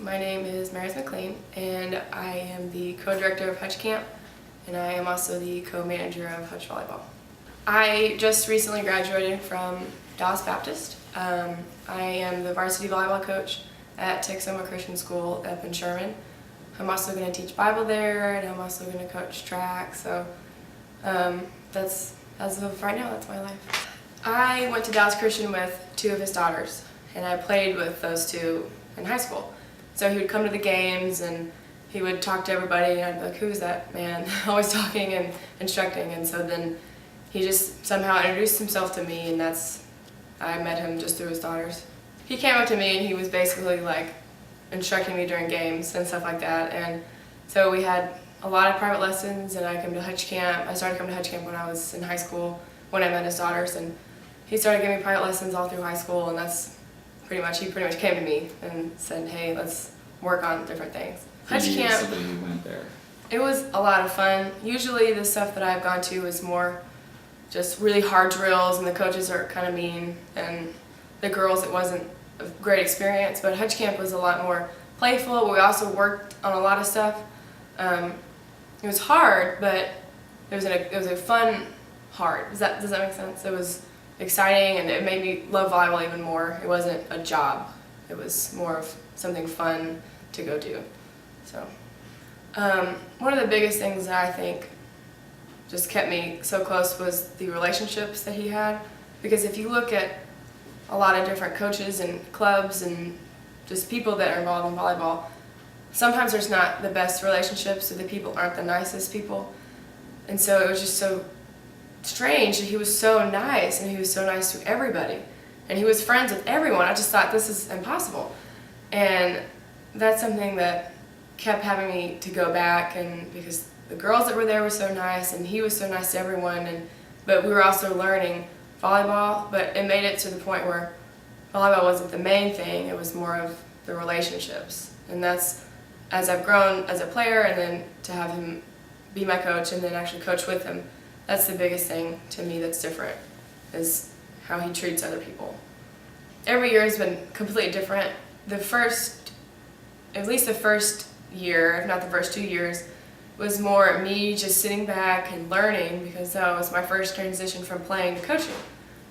My name is Meredith and I am the co-director of Hutch Camp, and I am also the co-manager of Hutch Volleyball. I just recently graduated from Dallas Baptist. I am the varsity volleyball coach at Texoma Christian School up in Sherman. I'm also going to teach Bible there, and I'm also going to coach track, so that's, as of right now, that's my life. I went to Dallas Christian with two of his daughters, and I played with those two in high school. So he would come to the games and he would talk to everybody, and I'd be like, who's that man? Always talking and instructing. And so then he just somehow introduced himself to me, and I met him just through his daughters. He came up to me and he was basically like instructing me during games and stuff like that. And so we had a lot of private lessons, and I came to Hutch Camp. I started coming to Hutch Camp when I was in high school when I met his daughters, and he started giving me private lessons all through high school, and he pretty much came to me and said, hey, let's work on different things. Hutch Camp, You went there. It was a lot of fun. Usually the stuff that I've gone to is more just really hard drills, and the coaches are kind of mean, and the girls, it wasn't a great experience, but Hutch Camp was a lot more playful. We also worked on a lot of stuff. It was hard, but it was a fun hard. Does that make sense? It was exciting, and it made me love volleyball even more. It wasn't a job. It was more of something fun to go do. So one of the biggest things that I think just kept me so close was the relationships that he had. Because if you look at a lot of different coaches and clubs and just people that are involved in volleyball, sometimes there's not the best relationships, or the people aren't the nicest people. And so it was just so strange that he was so nice, and he was so nice to everybody, and he was friends with everyone. I just thought, this is impossible. And that's something that kept having me to go back, and because the girls that were there were so nice, and he was so nice to everyone, but we were also learning volleyball, but it made it to the point where volleyball wasn't the main thing, it was more of the relationships. And that's, as I've grown as a player, and then to have him be my coach and then actually coach with him, that's the biggest thing to me that's different, is how he treats other people. Every year has been completely different. At least the first year, if not the first 2 years, was more me just sitting back and learning, because that was my first transition from playing to coaching,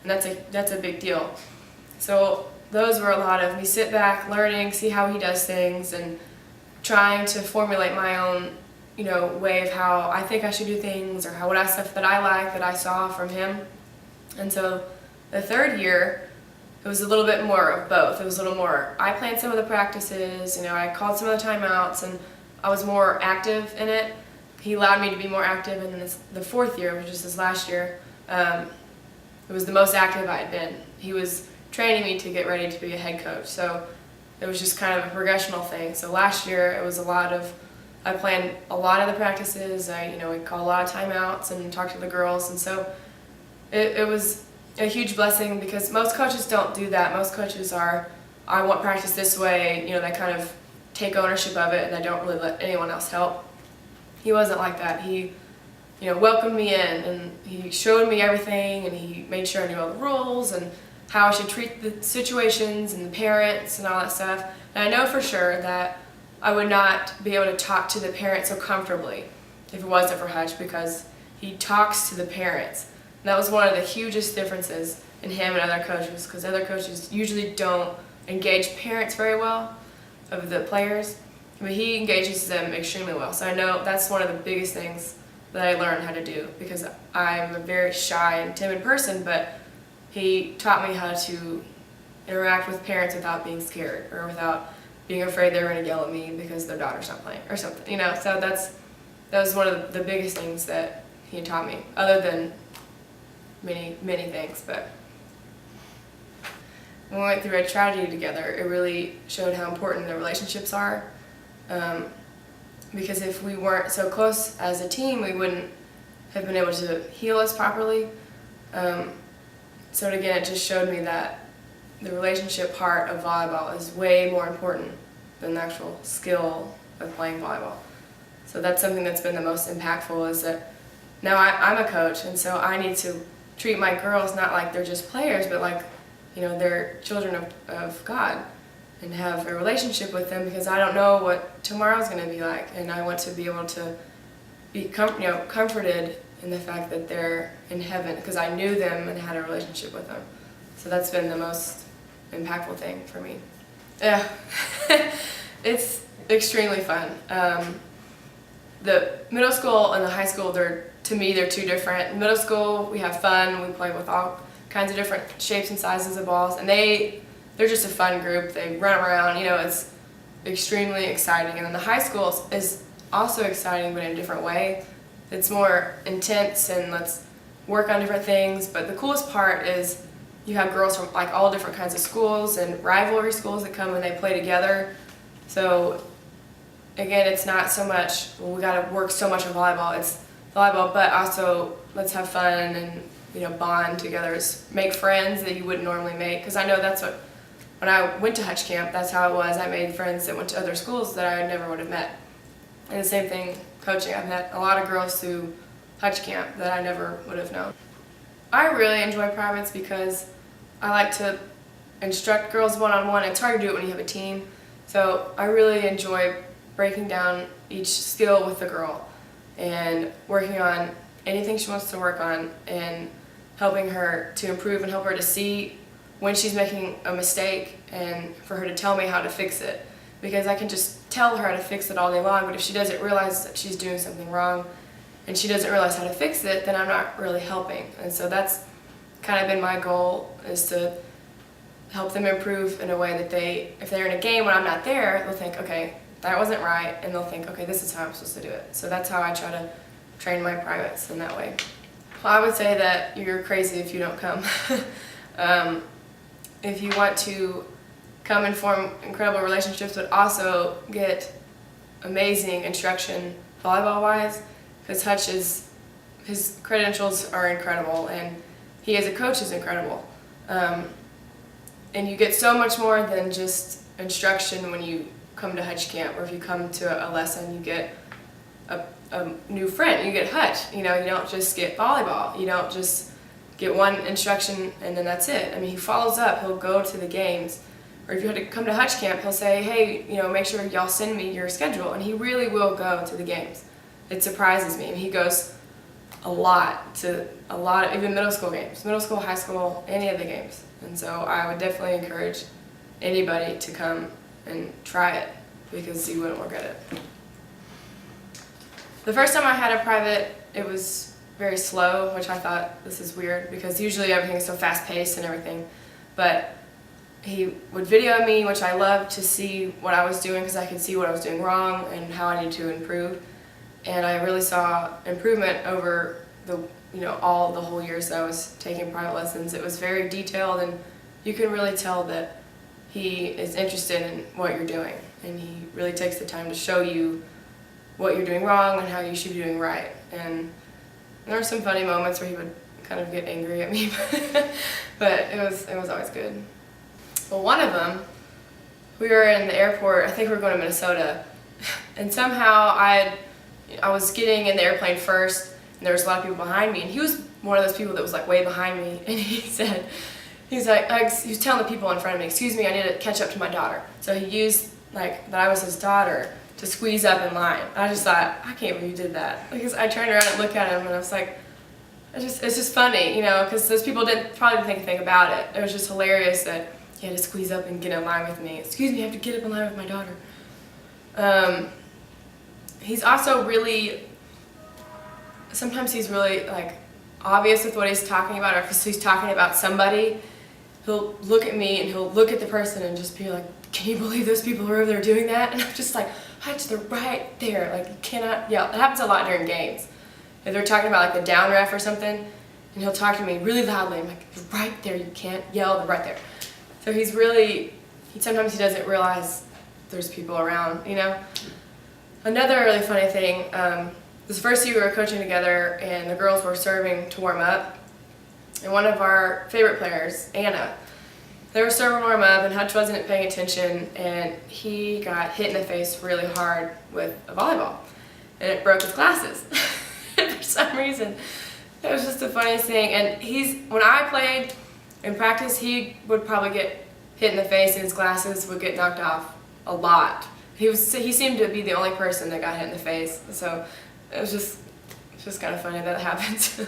and that's a big deal. So those were a lot of me sit back, learning, see how he does things, and trying to formulate my own way of how I think I should do things, or what stuff that I like that I saw from him. And so the third year, it was a little bit more of both. It was a little more, I planned some of the practices, I called some of the timeouts, and I was more active in it. He allowed me to be more active, and then the fourth year, which was this last year, it was the most active I had been. He was training me to get ready to be a head coach, so it was just kind of a progressional thing. So last year, it was I planned a lot of the practices. We called a lot of timeouts and talked to the girls, and so it was a huge blessing, because most coaches don't do that. Most coaches are, I want practice this way, they kind of take ownership of it, and they don't really let anyone else help. He wasn't like that. He welcomed me in, and he showed me everything, and he made sure I knew all the rules and how I should treat the situations and the parents and all that stuff. And I know for sure that I would not be able to talk to the parents so comfortably if it wasn't for Hutch, because he talks to the parents. And that was one of the hugest differences in him and other coaches, because other coaches usually don't engage parents very well of the players, but he engages them extremely well. So I know that's one of the biggest things that I learned how to do, because I'm a very shy and timid person, but he taught me how to interact with parents without being scared, or without being afraid they were going to yell at me because their daughter's not playing or something. So that was one of the biggest things that he taught me, other than many things. But when we went through a tragedy together, it really showed how important the relationships are. Because if we weren't so close as a team, we wouldn't have been able to heal us properly. So again, it just showed me that the relationship part of volleyball is way more important than the actual skill of playing volleyball. So that's something that's been the most impactful, is that now I'm a coach, and so I need to treat my girls not like they're just players, but like they're children of God. and have a relationship with them, because I don't know what tomorrow's going to be like, and I want to be able to be comforted in the fact that they're in heaven because I knew them and had a relationship with them. So that's been the most impactful thing for me. Yeah, it's extremely fun. The middle school and the high school, to me, they're two different. In middle school, we have fun. We play with all kinds of different shapes and sizes of balls, and they're just a fun group. They run around, it's extremely exciting. And then the high school is also exciting, but in a different way. It's more intense, and let's work on different things. But the coolest part is you have girls from like all different kinds of schools and rivalry schools that come and they play together. So again, it's not so much, well, we got to work so much on volleyball. It's volleyball, but also let's have fun and bond together. Make friends that you wouldn't normally make. Because I know that's what, when I went to Hutch Camp, that's how it was. I made friends that went to other schools that I never would have met. And the same thing coaching. I've met a lot of girls through Hutch Camp that I never would have known. I really enjoy privates because I like to instruct girls one-on-one. It's hard to do it when you have a team. So I really enjoy breaking down each skill with the girl and working on anything she wants to work on and helping her to improve and help her to see when she's making a mistake and for her to tell me how to fix it. Because I can just tell her how to fix it all day long, but if she doesn't realize that she's doing something wrong and she doesn't realize how to fix it, then I'm not really helping. And so that's kind of been my goal, is to help them improve in a way that if they're in a game when I'm not there, they'll think, okay, that wasn't right, and they'll think, okay, this is how I'm supposed to do it. So that's how I try to train my privates in that way. Well, I would say that you're crazy if you don't come. If you want to come and form incredible relationships, but also get amazing instruction volleyball-wise, because Hutch his credentials are incredible, and he as a coach is incredible. And you get so much more than just instruction when you come to Hutch Camp, or if you come to a lesson, you get a new friend. You get Hutch. You don't just get volleyball. You don't just get one instruction and then that's it. I mean, he follows up. He'll go to the games. Or if you had to come to Hutch Camp, he'll say, hey, make sure y'all send me your schedule. And he really will go to the games. It surprises me. I mean, he goes a lot, even middle school games, middle school, high school, any of the games. And so I would definitely encourage anybody to come and try it, because you wouldn't regret it. The first time I had a private, it was very slow, which I thought, this is weird, because usually everything is so fast-paced and everything. But he would video me, which I loved to see what I was doing, because I could see what I was doing wrong and how I needed to improve. And I really saw improvement over the whole years that I was taking private lessons. It was very detailed, and you can really tell that he is interested in what you're doing, and he really takes the time to show you what you're doing wrong and how you should be doing right. And there were some funny moments where he would kind of get angry at me, but it was always good. Well, one of them, we were in the airport. I think we were going to Minnesota, and somehow I was getting in the airplane first, and there was a lot of people behind me, and he was one of those people that was like way behind me, and he was telling the people in front of me, excuse me, I need to catch up to my daughter. So he used that I was his daughter to squeeze up in line. I just thought, I can't believe you did that. Because I turned around and looked at him, and I was like, it's just funny, because those people probably didn't think a thing about it. It was just hilarious that he had to squeeze up and get in line with me. Excuse me, I have to get up in line with my daughter. He's also sometimes he's really obvious with what he's talking about, or if he's talking about somebody, he'll look at me and he'll look at the person and just be like, can you believe those people are over there doing that? And I'm just like, Hutch, they're right there. You cannot yell. It happens a lot during games. If they're talking about the down ref or something, and he'll talk to me really loudly. I'm like, they're right there. You can't yell. They're right there. So sometimes he doesn't realize there's people around, Another really funny thing, this first year we were coaching together, and the girls were serving to warm up, and one of our favorite players, Anna, they were serving warm up, and Hutch wasn't paying attention, and he got hit in the face really hard with a volleyball, and it broke his glasses. For some reason, it was just the funniest thing. And when I played in practice, he would probably get hit in the face and his glasses would get knocked off a lot. He seemed to be the only person that got hit in the face. So it's just kind of funny that it happened.